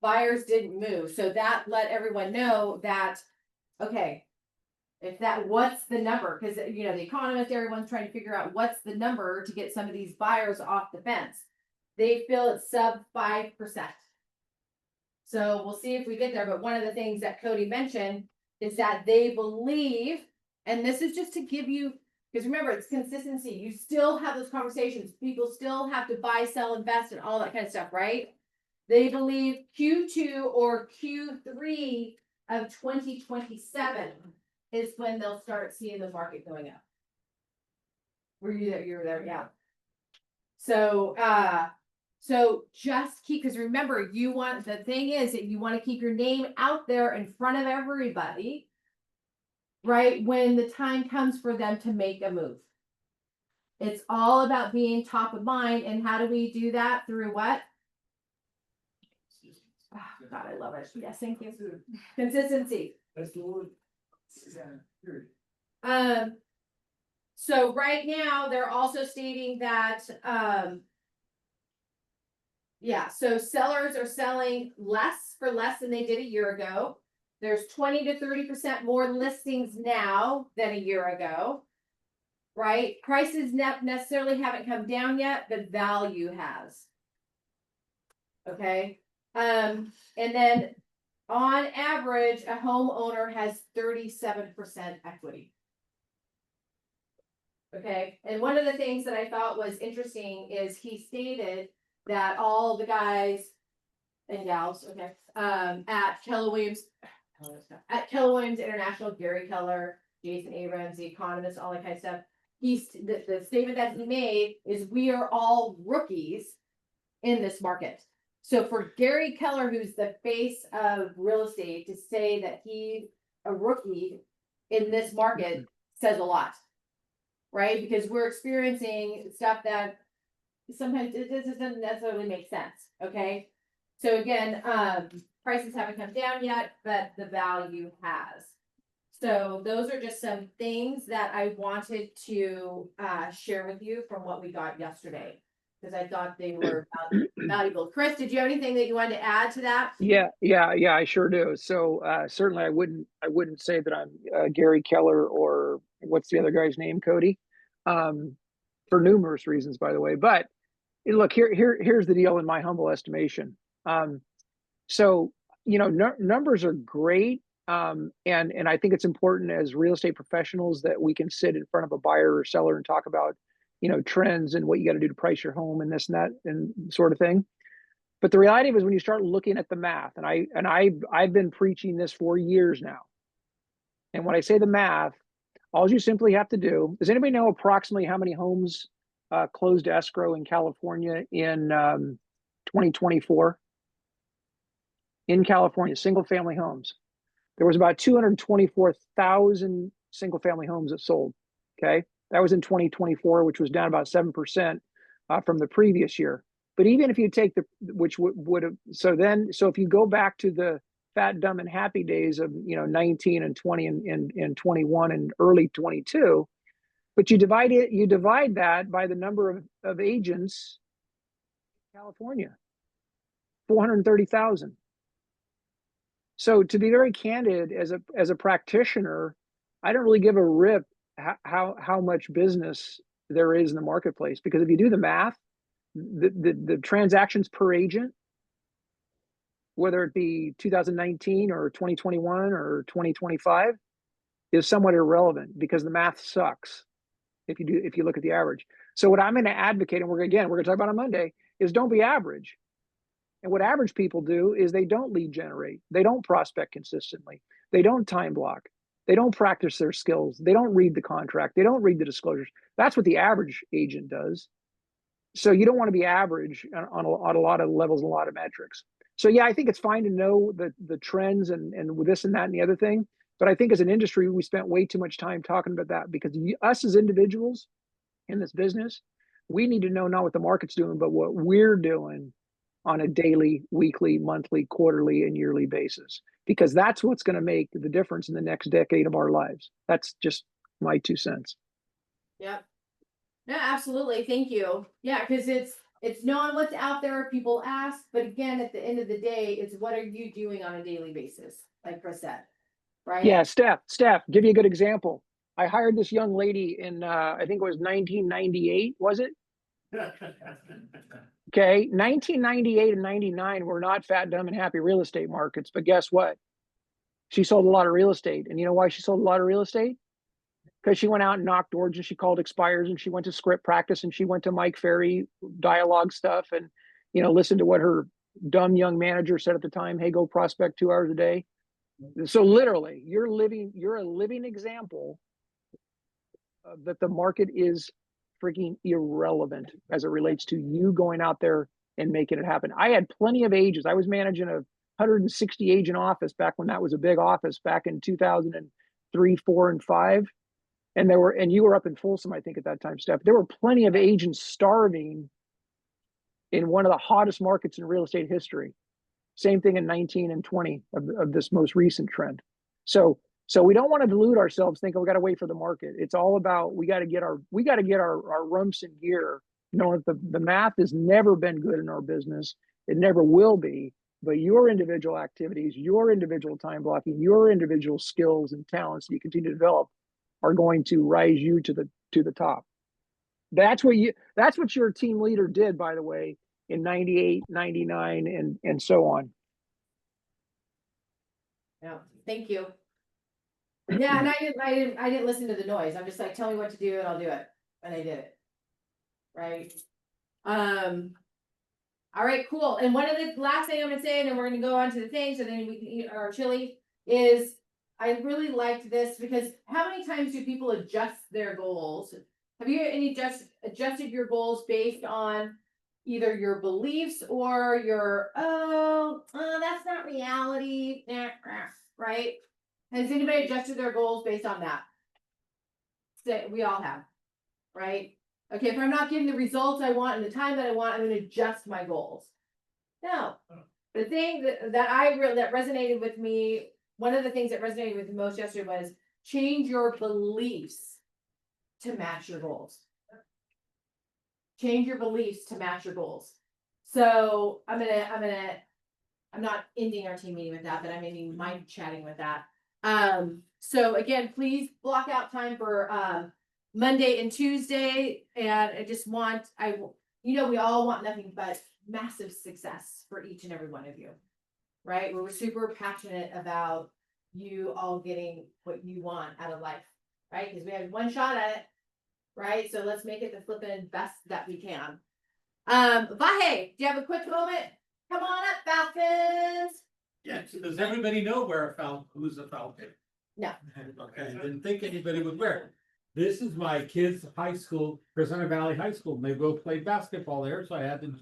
Buyers didn't move, so that let everyone know that, okay, what's the number? Because you know, the economist, everyone's trying to figure out what's the number to get some of these buyers off the fence. They feel it's sub 5%. So we'll see if we get there. But one of the things that Cody mentioned is that they believe, and this is just to give you, because remember, it's consistency. You still have those conversations. People still have to buy, sell, invest, and all that kind of stuff, right? They believe Q2 or Q3 of 2027 is when they'll start seeing the market going up. Were you there? You were there, yeah. So just keep, because remember, the thing is that you want to keep your name out there in front of everybody, right? When the time comes for them to make a move. It's all about being top of mind. And how do we do that? Through what? Oh, God, I love it. Yes, thank you. Consistency. That's the word. So right now they're also stating that, so sellers are selling less than they did a year ago. There's 20 to 30% more listings now than a year ago, right? Prices necessarily haven't come down yet, but value has. Okay. And then on average, a homeowner has 37% equity. Okay. And one of the things that I thought was interesting is he stated that all the guys and gals, okay, at Keller Williams International, Gary Keller, Jason Abrams, the economist, all that kind of stuff. The statement that he made is we are all rookies in this market. So for Gary Keller, who's the face of real estate, to say that he's a rookie in this market says a lot, right? Because we're experiencing stuff that sometimes it doesn't necessarily make sense. Okay. So again, prices haven't come down yet, but the value has. So those are just some things that I wanted to share with you from what we got yesterday, because I thought they were valuable. Chris, did you have anything that you wanted to add to that? Yeah, I sure do. So certainly I wouldn't say that I'm Gary Keller or what's the other guy's name, Cody, for numerous reasons, by the way. But look, here's the deal in my humble estimation. So, you know, numbers are great. And I think it's important as real estate professionals that we can sit in front of a buyer or seller and talk about, you know, trends and what you got to do to price your home and this and that and sort of thing. But the reality is when you start looking at the math, and I've been preaching this for years now. And when I say the math, all you simply have to do, does anybody know approximately how many homes closed escrow in California in 2024? In California, single family homes. There was about 224,000 single family homes that sold. Okay. That was in 2024, which was down about 7% from the previous year. But even if you take which would have, so if you go back to the fat, dumb, and happy days of, you know, 19 and 20 and 21 and early 22, but you divide that by the number of agents in California, 430,000. So to be very candid, as a practitioner, I don't really give a rip how much business there is in the marketplace, because if you do the math, the transactions per agent, whether it be 2019 or 2021 or 2025, is somewhat irrelevant because the math sucks if you look at the average. So what I'm going to advocate, and we're going to talk about on Monday, is don't be average. And what average people do is they don't lead generate. They don't prospect consistently. They don't time block. They don't practice their skills. They don't read the contract. They don't read the disclosures. That's what the average agent does. So you don't want to be average on a lot of levels, a lot of metrics. So yeah, I think it's fine to know the trends and with this and that and the other thing. But I think as an industry, we spent way too much time talking about that, because us as individuals in this business, We need to know not what the market's doing, but what we're doing on a daily, weekly, monthly, quarterly, and yearly basis, because that's what's going to make the difference in the next decade of our lives. That's just my 2 cents. Yep. No, absolutely. Thank you. Yeah, because it's knowing what's out there. People ask, but again, at the end of the day, it's what are you doing on a daily basis, like Chris said, right? Yeah, Steph, give you a good example. I hired this young lady in, I think it was 1998, was it? Okay, 1998 and 99 were not fat, dumb, and happy real estate markets, but guess what? She sold a lot of real estate. And you know why she sold a lot of real estate? Because she went out and knocked doors and she called expires and she went to script practice and she went to Mike Ferry dialogue stuff and, you know, listened to what her dumb young manager said at the time. Hey, go prospect 2 hours a day. So literally you're a living example that the market is freaking irrelevant as it relates to you going out there and making it happen. I had plenty of agents. I was managing a 160 agent office back when that was a big office back in 2003, 4, and 5. And you were up in Folsom, I think, at that time, Steph. There were plenty of agents starving in one of the hottest markets in real estate history. Same thing in 19 and 20 of this most recent trend. So we don't want to delude ourselves thinking we got to wait for the market. It's all about we got to get our rumps in gear. Knowing that the math has never been good in our business. It never will be. But your individual activities, your individual time blocking, your individual skills and talents that you continue to develop are going to rise you to the top. That's what your team leader did, by the way, in 98, 99, and so on. Yeah, thank you. Yeah, and I didn't listen to the noise. I'm just like, tell me what to do and I'll do it. And I did it. Right. All right, cool. And one of the last thing I'm gonna say, and then we're gonna go on to the thing, so then we can eat our chili, is I really liked this because how many times do people adjust their goals? Have you adjusted your goals based on either your beliefs or your, that's not reality, right? Has anybody adjusted their goals based on that? We all have, right? Okay, if I'm not getting the results I want and the time that I want, I'm going to adjust my goals. No, the thing that resonated with me, one of the things that resonated with me most yesterday was change your beliefs to match your goals. Change your beliefs to match your goals. So I'm not ending our team meeting with that, but I'm ending my chatting with that. So again, please block out time for Monday and Tuesday. And I just want, we all want nothing but massive success for each and every one of you, right? We're super passionate about you all getting what you want out of life, right? Because we have one shot at it, right? So let's make it the flipping best that we can. Vahe, do you have a quick moment? Come on up, Falcons. Yeah, does everybody know who's a Falcon? No. Okay, I didn't think anybody would wear it. This is my kids' high school, Crescenta Valley High School. They both played basketball there, so I had them.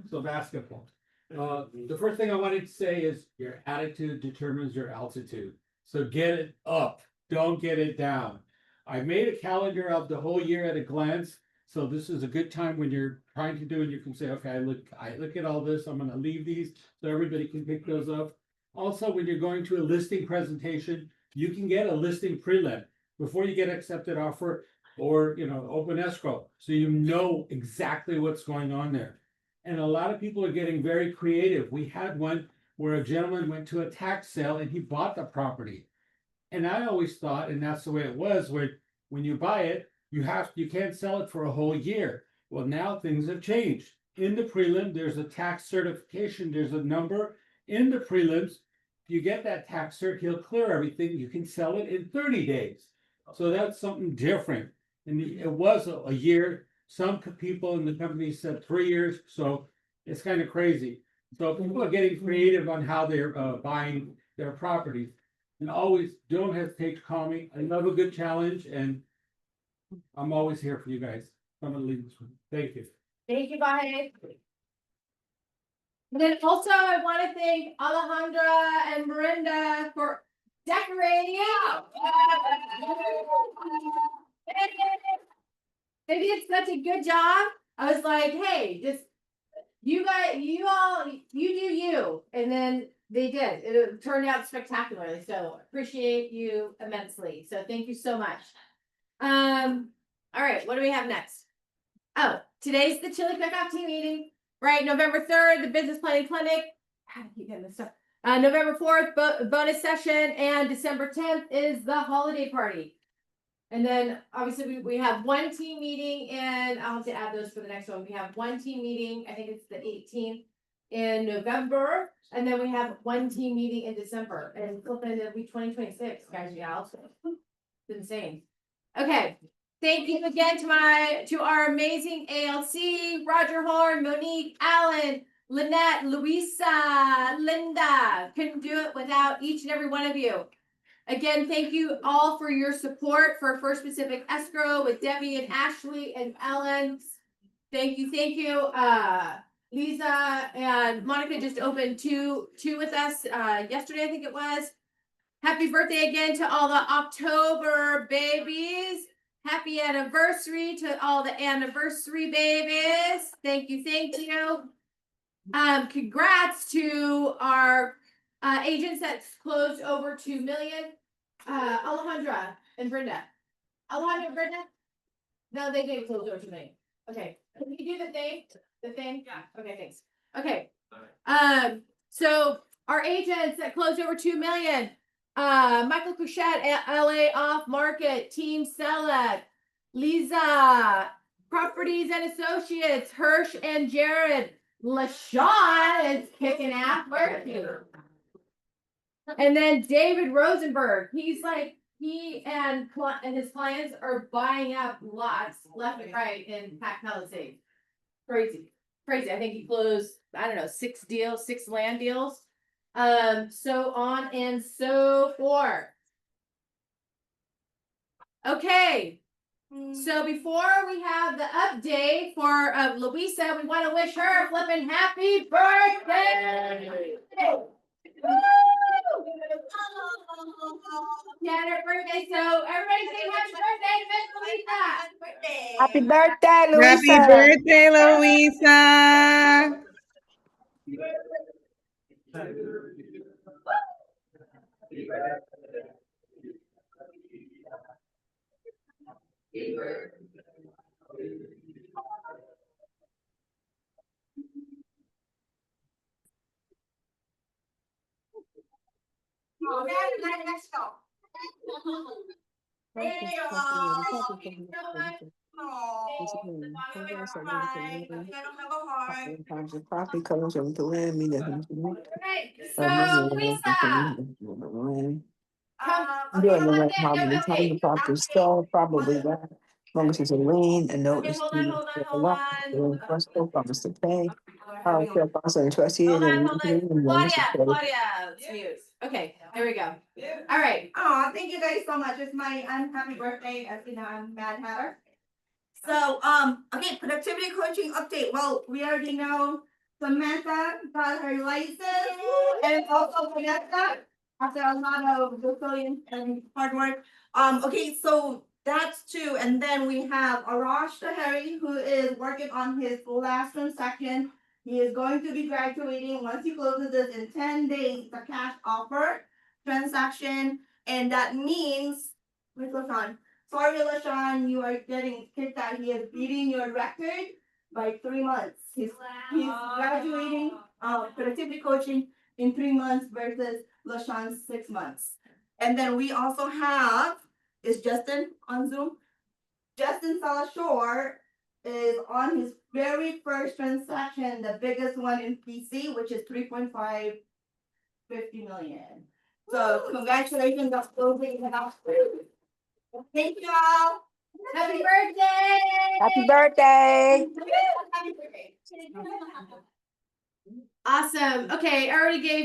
So basketball. The first thing I wanted to say is your attitude determines your altitude. So get it up, don't get it down. I made a calendar of the whole year at a glance. So this is a good time when you're trying to do it. You can say, okay, I look at all this. I'm going to leave these so everybody can pick those up. Also, when you're going to a listing presentation, you can get a listing prelim before you get accepted offer or, open escrow. So you know exactly what's going on there. And a lot of people are getting very creative. We had one where a gentleman went to a tax sale and he bought the property. And I always thought, and that's the way it was, where when you buy it, you can't sell it for a whole year. Well, now things have changed. In the prelim, there's a tax certification, there's a number. In the prelims, if you get that tax cert, he'll clear everything. You can sell it in 30 days. So that's something different. And it was a year. Some people in the company said 3 years. So it's kind of crazy. So people are getting creative on how they're buying their properties. And always don't hesitate to call me. I love a good challenge, and I'm always here for you guys. I'm gonna leave this one. Thank you. Thank you, Vahe. And then also I want to thank Alejandra and Brenda for decorating out. they did such a good job. I was like, hey, just you guys, you do you. And then they did. It turned out spectacularly. So appreciate you immensely. So thank you so much. All right, what do we have next? Oh, today's the chili cook-off team meeting, right? November 3rd, the business planning clinic. How do I keep getting this stuff? November 4th, bonus session, and December 10th is the holiday party. And then obviously we have one team meeting, and I'll have to add those for the next one. We have one team meeting, I think it's the 18th in November, and then we have one team meeting in December, and it'll be 2026, guys and gals. It's insane. Okay. Thank you again to our amazing ALC, Roger Horn, Monique, Alan, Lynette, Louisa, Linda. Couldn't do it without each and every one of you. Again, thank you all for your support for First Pacific Escrow with Debbie and Ashley and Ellen. Thank you, thank you. Lisa and Monica just opened two with us yesterday, I think it was. Happy birthday again to all the October babies. Happy anniversary to all the anniversary babies. Thank you, thank you. Congrats to our agents that's closed over 2 million. Alejandra and Brenda. Alejandra and Brenda? No, they didn't close over 2 million. Okay. Can you do the thing? The thing? Yeah. Okay, thanks. Okay. So our agents that closed over 2 million. Michael Couchette at LA Off Market, Team Select, Lisa, Properties and Associates, Hirsch and Jared, LaShawn is kicking ass. Where is he? And then David Rosenberg, he's like, he and his clients are buying up lots left and right in Pac Palisades. Crazy. I think he closed, I don't know, 6 land deals. So on and so forth. Okay. So before we have the update for Louisa, we want to wish her a flippin' happy birthday. Yeah, her birthday. So everybody say happy birthday to Miss Louisa. Happy birthday, Louisa. Happy birthday, Louisa. Let's go. Property comes with the land, meaning So Louisa, doing the right how many times the property is sold, probably that. As long as it's a lien, a notice hold to on. the law, the first promise to pay. Fair process and trustee. Hold on. Claudia, it's mute. Okay, there we go. All right. Oh, thank you guys so much. It's my unhappy birthday. As you know, I'm Mad Hatter. So, okay, productivity coaching update. Well, we already know Samantha got her license, and also Vanessa after a lot of resilience and hard work. Okay, so that's 2, and then we have Arash Tahari, who is working on his last transaction. He is going to be graduating once he closes this in 10 days. It's a cash offer transaction, and that means, where's LaShawn? Sorry, LaShawn, you are getting kicked out. He is beating your record by 3 months. He's graduating productivity coaching in 3 months versus LaShawn's 6 months. And then we also have, is Justin on Zoom? Justin Salashore is on his very first transaction, the biggest one in PC, which is 3.550 million. So congratulations on closing the house. Thank you all. Happy birthday. Happy birthday. Happy birthday. Awesome. Okay, I already gave